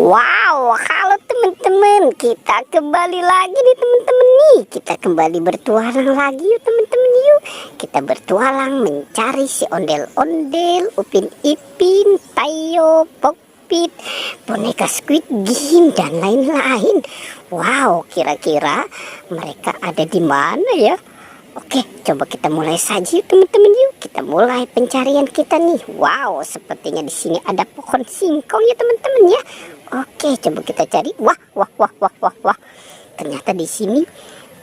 Wow, halo teman-teman, kita kembali lagi nih teman-teman nih. Kita kembali bertualang lagi yuk teman-teman yuk. Kita bertualang mencari si ondel-ondel, upin-ipin, tayo, pokpit, boneka Squid game dan lain-lain. Wow, kira-kira mereka ada di mana ya? Oke, coba kita mulai saja yuk teman-teman yuk. Kita mulai pencarian kita nih. Wow, sepertinya di sini ada pohon singkong ya teman-teman ya. Oke, coba kita cari. Wah. Ternyata di sini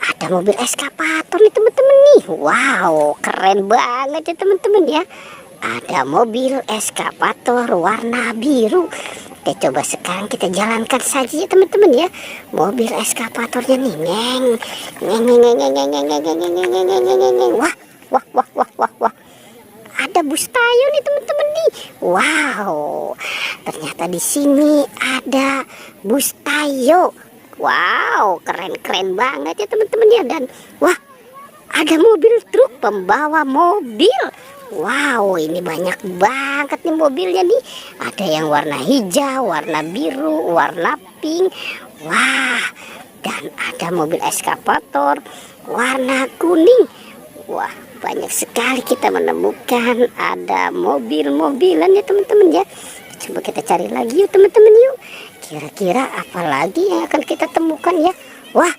ada mobil eskavator nih teman-teman nih. Wow, keren banget ya teman-teman ya. Ada mobil eskavator warna biru. Oke, coba sekarang kita jalankan saja ya teman-teman ya. Mobil eskavatornya nih, wah. Ada bus tayo nih teman-teman nih. Wow, ternyata di sini ada bus tayo. Wow, keren banget ya teman-teman ya. Dan wah, ada mobil truk pembawa mobil. Wow, ini banyak banget nih mobilnya nih. Ada yang warna hijau, warna biru, warna pink. Wah, dan ada mobil eskavator warna kuning. Wah, banyak sekali kita menemukan ada mobil-mobilan ya teman-teman ya. Coba kita cari lagi yuk teman-teman yuk. Kira-kira apa lagi yang akan kita temukan ya? Wah,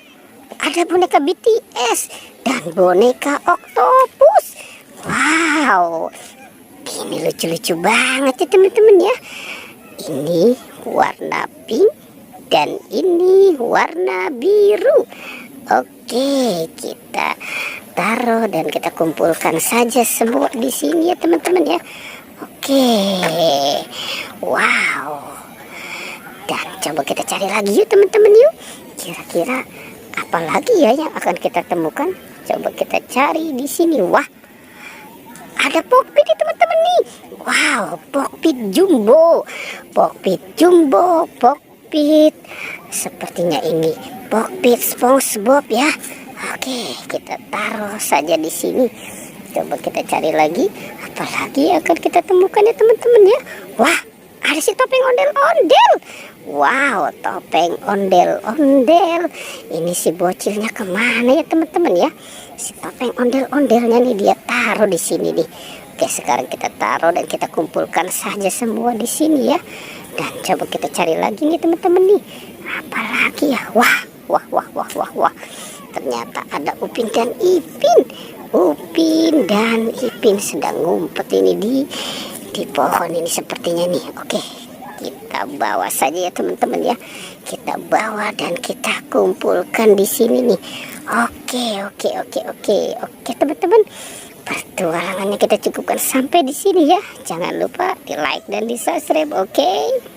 ada boneka BTS dan boneka Octopus. Wow, ini lucu-lucu banget ya teman-teman ya. Ini warna pink dan ini warna biru. Oke, kita taruh dan kita kumpulkan saja semua di sini ya teman-teman ya. Oke, wow. Dan coba kita cari lagi yuk teman-teman yuk. Kira-kira apa lagi ya yang akan kita temukan? Coba kita cari di sini. Wah, ada pokpit nih teman-teman nih. Wow, pokpit jumbo. Pokpit sepertinya ini pokpit SpongeBob ya. Oke, kita taruh saja di sini. Coba kita cari lagi. Apalagi akan kita temukan ya teman-teman ya. Wah, ada si topeng ondel-ondel. Wow, topeng ondel-ondel. Ini si bocilnya kemana ya teman-teman ya? Si topeng ondel-ondelnya nih dia taruh di sini nih. Oke, sekarang kita taruh dan kita kumpulkan saja semua di sini ya. Dan coba kita cari lagi nih teman-teman nih. Apalagi ya? Wah. Ternyata ada Upin dan Ipin. Upin dan Ipin sedang ngumpet ini di pohon ini sepertinya nih. Oke, kita bawa saja ya teman-teman ya. Kita bawa dan kita kumpulkan di sini nih. Oke teman-teman. Pertualangannya kita cukupkan sampai di sini ya. Jangan lupa di like dan di subscribe. Oke.